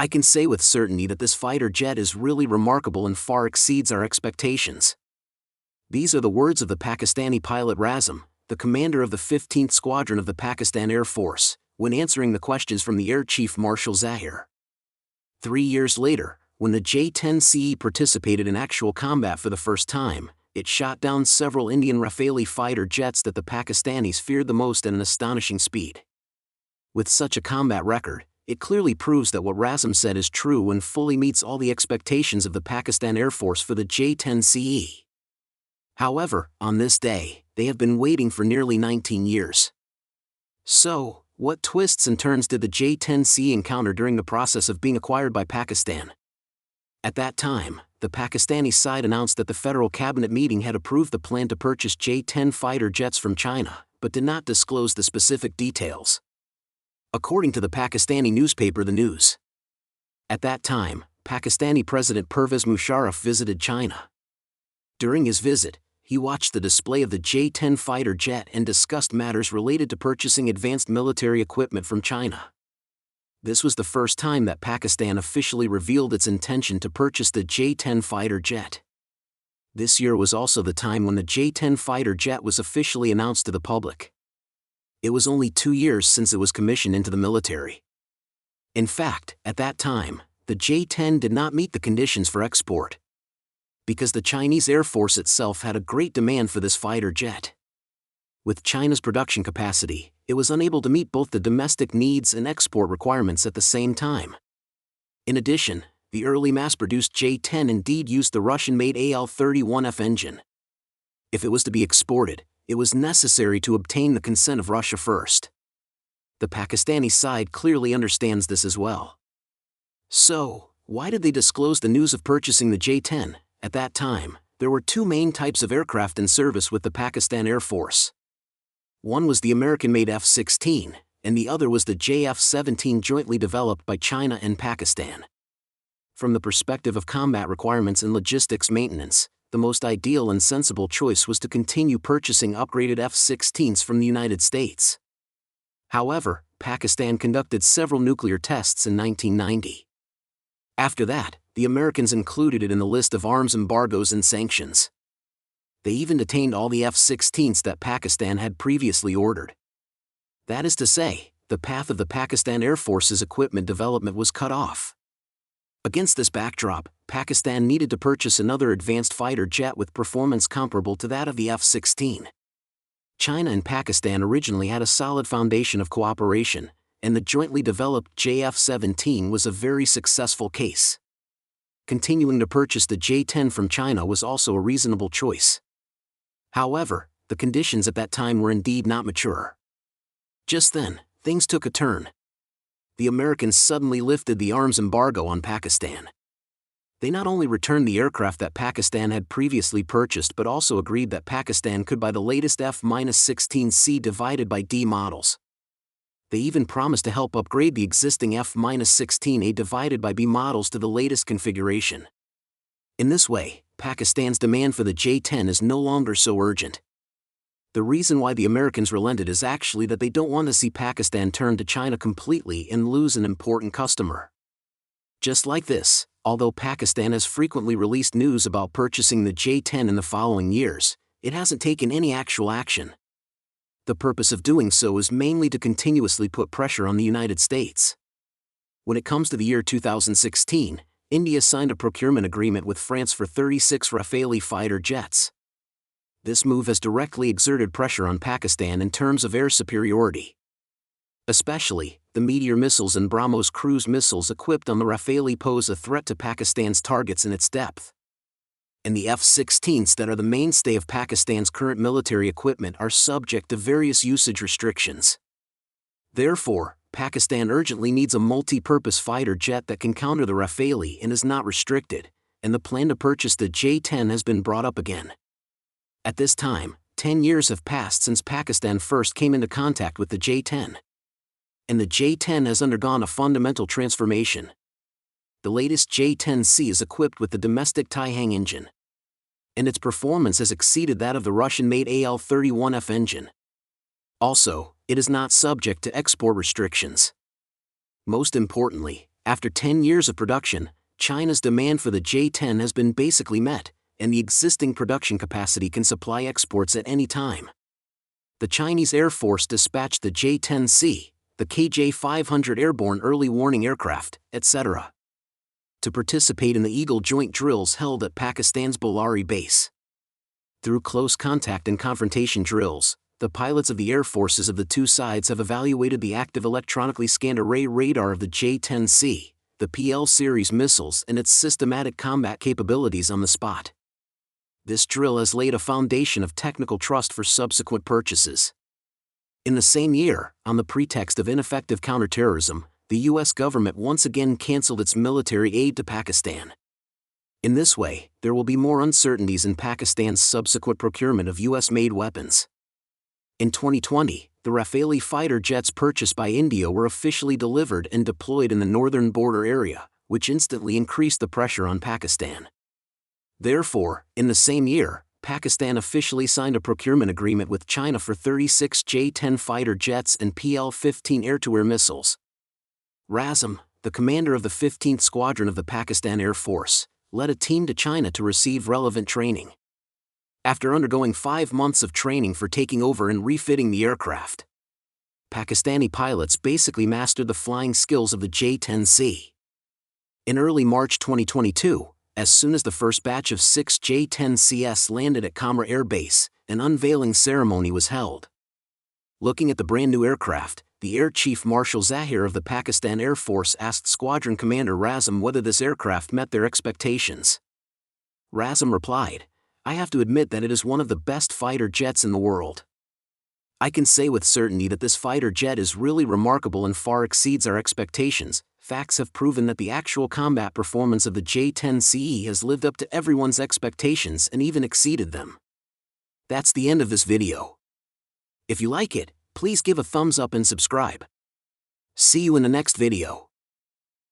I can say with certainty that this fighter jet is really remarkable and far exceeds our expectations. These are the words of the Pakistani pilot Razam, the commander of the 15th Squadron of the Pakistan Air Force, when answering the questions from the Air Chief Marshal Zahir. 3 years later, when the J-10CE participated in actual combat for the first time, it shot down several Indian Rafale fighter jets that the Pakistanis feared the most at an astonishing speed. With such a combat record, it clearly proves that what Razam said is true and fully meets all the expectations of the Pakistan Air Force for the J-10CE. However, on this day, they have been waiting for nearly 19 years. So, what twists and turns did the J-10C encounter during the process of being acquired by Pakistan? At that time, the Pakistani side announced that the Federal Cabinet meeting had approved the plan to purchase J-10 fighter jets from China, but did not disclose the specific details. According to the Pakistani newspaper The News, at that time, Pakistani President Pervez Musharraf visited China. During his visit, he watched the display of the J-10 fighter jet and discussed matters related to purchasing advanced military equipment from China. This was the first time that Pakistan officially revealed its intention to purchase the J-10 fighter jet. This year was also the time when the J-10 fighter jet was officially announced to the public. It was only 2 years since it was commissioned into the military. In fact, at that time, the J-10 did not meet the conditions for export, because the Chinese Air Force itself had a great demand for this fighter jet. With China's production capacity, it was unable to meet both the domestic needs and export requirements at the same time. In addition, the early mass-produced J-10 indeed used the Russian-made AL-31F engine. If it was to be exported, it was necessary to obtain the consent of Russia first. The Pakistani side clearly understands this as well. So, why did they disclose the news of purchasing the J-10? At that time, there were 2 main types of aircraft in service with the Pakistan Air Force. One was the American-made F-16, and the other was the JF-17 jointly developed by China and Pakistan. From the perspective of combat requirements and logistics maintenance, the most ideal and sensible choice was to continue purchasing upgraded F-16s from the United States. However, Pakistan conducted several nuclear tests in 1990. After that, the Americans included it in the list of arms embargoes and sanctions. They even detained all the F-16s that Pakistan had previously ordered. That is to say, the path of the Pakistan Air Force's equipment development was cut off. Against this backdrop, Pakistan needed to purchase another advanced fighter jet with performance comparable to that of the F-16. China and Pakistan originally had a solid foundation of cooperation, and the jointly developed JF-17 was a very successful case. Continuing to purchase the J-10 from China was also a reasonable choice. However, the conditions at that time were indeed not mature. Just then, things took a turn. The Americans suddenly lifted the arms embargo on Pakistan. They not only returned the aircraft that Pakistan had previously purchased but also agreed that Pakistan could buy the latest F-16C divided by D models. They even promised to help upgrade the existing F-16A divided by B models to the latest configuration. In this way, Pakistan's demand for the J-10 is no longer so urgent. The reason why the Americans relented is actually that they don't want to see Pakistan turn to China completely and lose an important customer. Just like this, although Pakistan has frequently released news about purchasing the J-10 in the following years, it hasn't taken any actual action. The purpose of doing so is mainly to continuously put pressure on the United States. When it comes to the year 2016, India signed a procurement agreement with France for 36 Rafale fighter jets. This move has directly exerted pressure on Pakistan in terms of air superiority. Especially, the Meteor missiles and BrahMos cruise missiles equipped on the Rafale pose a threat to Pakistan's targets in its depth. And the F-16s that are the mainstay of Pakistan's current military equipment are subject to various usage restrictions. Therefore, Pakistan urgently needs a multi-purpose fighter jet that can counter the Rafale and is not restricted, and the plan to purchase the J-10 has been brought up again. At this time, 10 years have passed since Pakistan first came into contact with the J-10. And the J-10 has undergone a fundamental transformation. The latest J-10C is equipped with the domestic Taihang engine, and its performance has exceeded that of the Russian-made AL-31F engine. Also, it is not subject to export restrictions. Most importantly, After 10 years of production, China's demand for the J-10 has been basically met, and the existing production capacity can supply exports at any time. The Chinese Air Force dispatched the J-10C, the KJ-500 airborne early warning aircraft, etc., to participate in the Eagle joint drills held at Pakistan's Ballari base. Through close contact and confrontation drills, the pilots of the air forces of the two sides have evaluated the active electronically scanned array radar of the J-10C, the PL series missiles and its systematic combat capabilities on the spot. This drill has laid a foundation of technical trust for subsequent purchases. In the same year, on the pretext of ineffective counterterrorism, the U.S. government once again canceled its military aid to Pakistan. In this way, there will be more uncertainties in Pakistan's subsequent procurement of U.S.-made weapons. In 2020, the Rafale fighter jets purchased by India were officially delivered and deployed in the northern border area, which instantly increased the pressure on Pakistan. Therefore, in the same year, Pakistan officially signed a procurement agreement with China for 36 J-10 fighter jets and PL-15 air-to-air missiles. Razam, the commander of the 15th Squadron of the Pakistan Air Force, led a team to China to receive relevant training. After undergoing 5 months of training for taking over and refitting the aircraft, Pakistani pilots basically mastered the flying skills of the J-10C. In early March 2022, as soon as the first batch of 6 J-10CS landed at Kamra Air Base, an unveiling ceremony was held. Looking at the brand new aircraft, the Air Chief Marshal Zahir of the Pakistan Air Force asked Squadron Commander Razam whether this aircraft met their expectations. Razam replied, "I have to admit that it is one of the best fighter jets in the world. I can say with certainty that this fighter jet is really remarkable and far exceeds our expectations. Facts have proven that the actual combat performance of the J-10CE has lived up to everyone's expectations and even exceeded them." That's the end of this video. If you like it, please give a thumbs up and subscribe. See you in the next video.